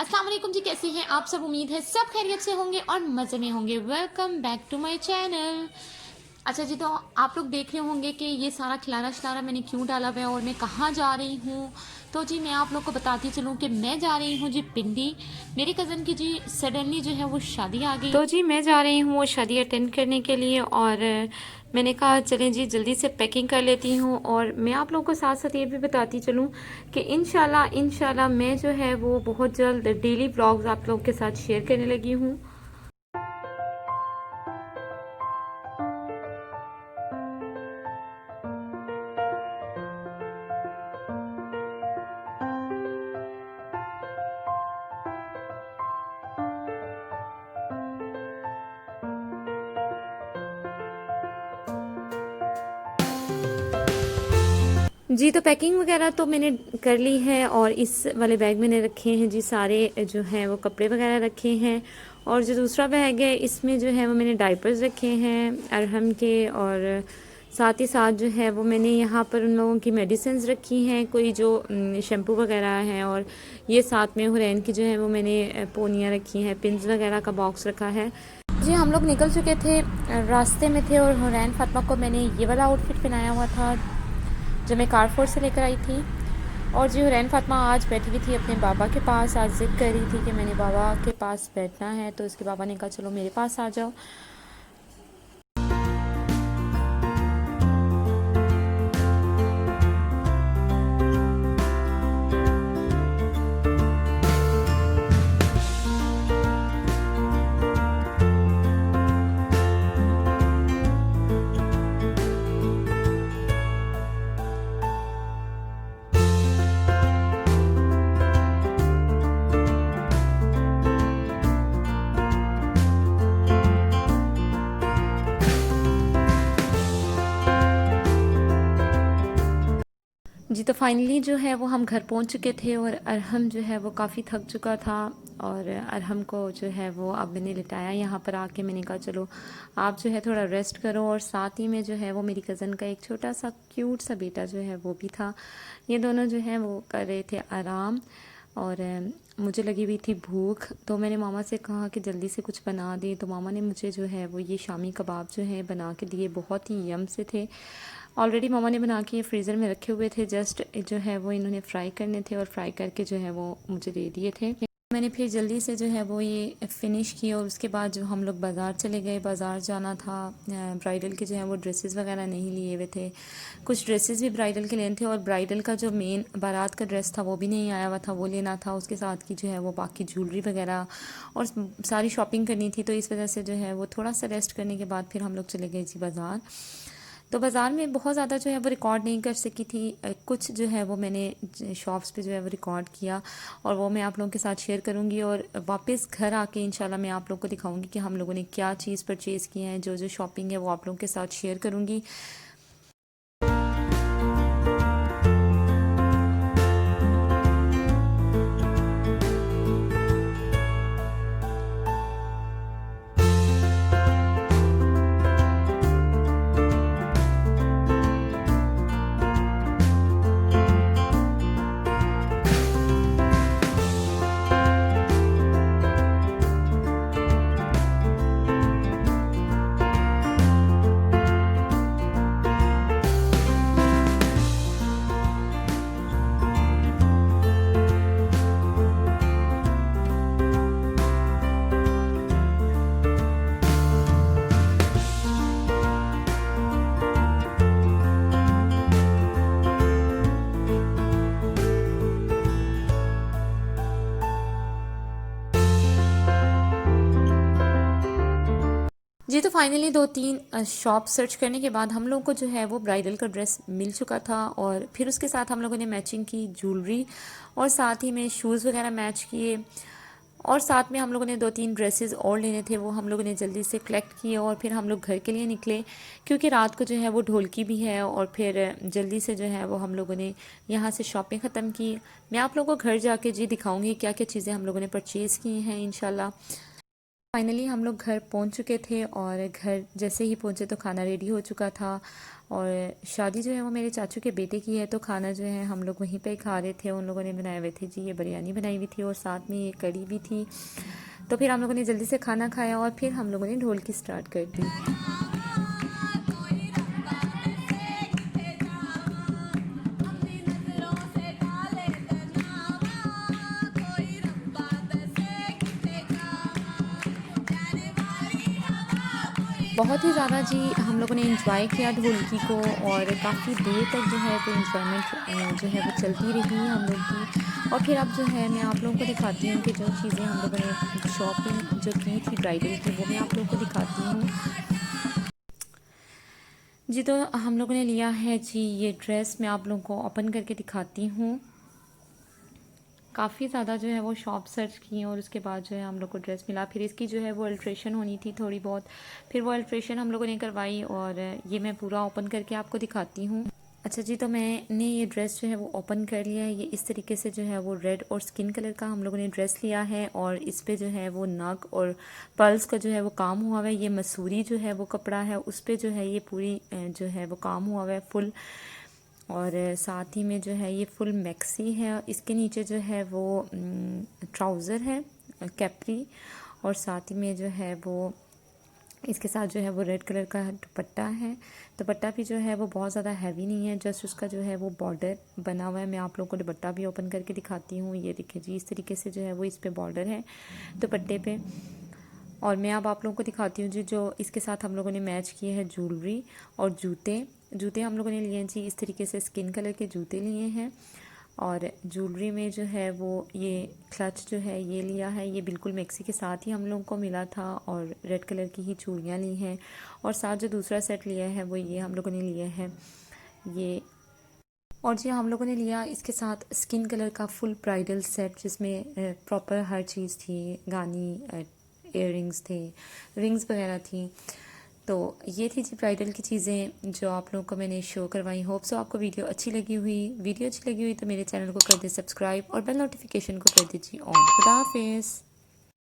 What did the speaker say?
अस्सलाम वालेकुम जी, कैसे हैं आप सब। उम्मीद है सब खैरियत से होंगे और मज़े में होंगे। Welcome back to my channel. अच्छा जी, तो आप लोग देख रहे होंगे कि ये सारा खिलारा शलारा मैंने क्यों डाला हुआ है और मैं कहाँ जा रही हूँ। तो जी मैं आप लोग को बताती चलूँ कि मैं जा रही हूँ जी पिंडी। मेरी कज़न की जी सडनली जो है वो शादी आ गई, तो जी मैं जा रही हूँ वो शादी अटेंड करने के लिए। और मैंने कहा चलें जी जल्दी से पैकिंग कर लेती हूँ। और मैं आप लोगों को साथ साथ ये भी बताती चलूँ कि इंशाल्लाह मैं जो है वो बहुत जल्द डेली व्लॉग्स आप लोगों के साथ शेयर करने लगी हूँ। जी तो पैकिंग वगैरह तो मैंने कर ली है और इस वाले बैग मैंने रखे हैं जी सारे जो हैं वो कपड़े वगैरह रखे हैं। और जो दूसरा बैग है इसमें जो है वो मैंने डायपर्स रखे हैं अरहम के। और साथ ही साथ जो है वो मैंने यहाँ पर उन लोगों की मेडिसिन रखी हैं, कोई जो शैम्पू वगैरह हैं। और ये साथ में हुरैन की जो है वो मैंने पोनियाँ रखी हैं, पिन्स वगैरह का बॉक्स रखा है। जी हम लोग निकल चुके थे, रास्ते में थे। और हुरैन फातिमा को मैंने ये वाला आउटफिट पहनाया हुआ था जो मैं कारफोर से लेकर आई थी। और जी हुरैन फातिमा आज बैठी हुई थी अपने बाबा के पास। आज ज़िद कर रही थी कि मैंने बाबा के पास बैठना है, तो उसके बाबा ने कहा चलो मेरे पास आ जाओ। जी तो फाइनली जो है वो हम घर पहुंच चुके थे। और अरहम जो है वो काफ़ी थक चुका था। और अरहम को जो है वो अब मैंने लिटाया यहाँ पर आके। मैंने कहा चलो आप जो है थोड़ा रेस्ट करो। और साथ ही में जो है वो मेरी कज़न का एक छोटा सा क्यूट सा बेटा जो है वो भी था। ये दोनों जो है वो कर रहे थे आराम। और मुझे लगी हुई थी भूख, तो मैंने मामा से कहा कि जल्दी से कुछ बना दे। तो मामा ने मुझे जो है वो ये शामी कबाब जो है बना के दिए, बहुत ही यम से थे। ऑलरेडी मामा ने बना के ये फ्रीज़र में रखे हुए थे, जस्ट जो है वो इन्होंने फ्राई करने थे और फ्राई करके जो है वो मुझे दे दिए थे। मैंने फिर जल्दी से जो है वो ये फ़िनिश किया। और उसके बाद जो हम लोग बाज़ार चले गए, बाज़ार जाना था। ब्राइडल के जो है वो ड्रेसेस वगैरह नहीं लिए हुए थे, कुछ ड्रेसेस भी ब्राइडल के लेने थे। और ब्राइडल का जो मेन बारात का ड्रेस था वो भी नहीं आया हुआ था, वो लेना था। उसके साथ की जो है वो बाकी ज्वेलरी वगैरह और सारी शॉपिंग करनी थी। तो इस वजह से जो है वो थोड़ा सा रेस्ट करने के बाद फिर हम लोग चले गए जी बाज़ार। तो बाज़ार में बहुत ज़्यादा जो है वो रिकॉर्ड नहीं कर सकी थी, कुछ जो है वो मैंने शॉप्स पे जो है वो रिकॉर्ड किया और वो मैं आप लोगों के साथ शेयर करूँगी। और वापस घर आके इंशाल्लाह मैं आप लोगों को दिखाऊँगी कि हम लोगों ने क्या चीज़ परचेज़ की है। जो जो शॉपिंग है वो आप लोगों के साथ शेयर करूँगी। जी तो फाइनली 2-3 शॉप सर्च करने के बाद हम लोगों को जो है वो ब्राइडल का ड्रेस मिल चुका था। और फिर उसके साथ हम लोगों ने मैचिंग की ज्वेलरी और साथ ही में शूज़ वगैरह मैच किए। और साथ में हम लोगों ने 2-3 ड्रेसेस और लेने थे, वो हम लोगों ने जल्दी से कलेक्ट किए। और फिर हम लोग घर के लिए निकले क्योंकि रात को जो है वो ढोलकी भी है। और फिर जल्दी से जो है वो हम लोगों ने यहाँ से शॉपिंग ख़त्म की। मैं आप लोगों को घर जाके जी दिखाऊंगी क्या क्या चीज़ें हम लोगों ने परचेज़ की हैं इंशाल्लाह। फाइनली हम लोग घर पहुंच चुके थे और घर जैसे ही पहुंचे तो खाना रेडी हो चुका था। और शादी जो है वो मेरे चाचू के बेटे की है, तो खाना जो है हम लोग वहीं पे ही खा रहे थे। उन लोगों ने बनाए हुए थे जी, ये बिरयानी बनाई हुई थी और साथ में ये कड़ी भी थी। तो फिर हम लोगों ने जल्दी से खाना खाया और फिर हम लोगों ने ढोलकी स्टार्ट कर दी। बहुत ही ज़्यादा जी हम लोगों ने एंजॉय किया ढोलकी को और काफ़ी देर तक जो है वो एंजॉयमेंट जो है वो चलती रही हम लोग की। और फिर अब जो है मैं आप लोगों को दिखाती हूँ कि जो चीज़ें हम लोगों ने शॉपिंग जो की थी ब्राइडल की, वो मैं आप लोगों को दिखाती हूँ जी। तो हम लोगों ने लिया है जी ये ड्रेस, मैं आप लोगों को ओपन करके दिखाती हूँ। काफ़ी ज़्यादा जो है वो शॉप सर्च की और उसके बाद जो है हम लोग को ड्रेस मिला। फिर इसकी जो है वो अल्ट्रेशन होनी थी थोड़ी बहुत, फिर वो अल्ट्रेशन हम लोगों ने करवाई और ये मैं पूरा ओपन करके आपको दिखाती हूँ। अच्छा जी, तो मैंने ये ड्रेस जो है वो ओपन कर लिया है। ये इस तरीके से जो है वो रेड और स्किन कलर का हम लोगों ने ड्रेस लिया है और इस पे जो है वो नग और पर्ल्स का जो है वो काम हुआ हुआ है। ये मसूरी जो है वो कपड़ा है, उस पे जो है ये पूरी जो है वो काम हुआ हुआ है फुल। और साथ ही में जो है ये फुल मैक्सी है। इसके नीचे जो है वो ट्राउज़र है कैप्री, और साथ ही में जो है वो इसके साथ जो है वो रेड कलर का दुपट्टा है। दुपट्टा भी जो है वो बहुत ज़्यादा हैवी नहीं है, जस्ट उसका जो है वो बॉर्डर बना हुआ है। मैं आप लोगों को दुपट्टा भी ओपन करके दिखाती हूँ। ये देखिए जी, इस तरीके से जो है वो इस पे बॉर्डर है दुपट्टे पे। और मैं अब आप लोगों को दिखाती हूँ जी जो इसके साथ हम लोगों ने मैच किए हैं ज्वेलरी और जूते। जूते हम लोगों ने लिए हैं जी इस तरीके से स्किन कलर के जूते लिए हैं। और ज्वेलरी में जो है वो ये क्लच जो है ये लिया है, ये बिल्कुल मैक्सी के साथ ही हम लोगों को मिला था। और रेड कलर की ही चूड़ियाँ ली हैं और साथ जो दूसरा सेट लिया है वो ये हम लोगों ने लिया है ये। और जी हम लोगों ने लिया इसके साथ स्किन कलर का फुल ब्राइडल सेट, जिसमें प्रॉपर हर चीज़ थी, गानी, इयररिंग्स थे, रिंग्स वगैरह थी। तो ये थी जी ब्राइडल की चीज़ें जो आप लोगों को मैंने शो करवाई। होप सो आपको वीडियो अच्छी लगी हुई। वीडियो अच्छी लगी हुई तो मेरे चैनल को कर दे सब्सक्राइब और बेल नोटिफिकेशन को कर दीजिए ऑन। खुदा हाफिज़।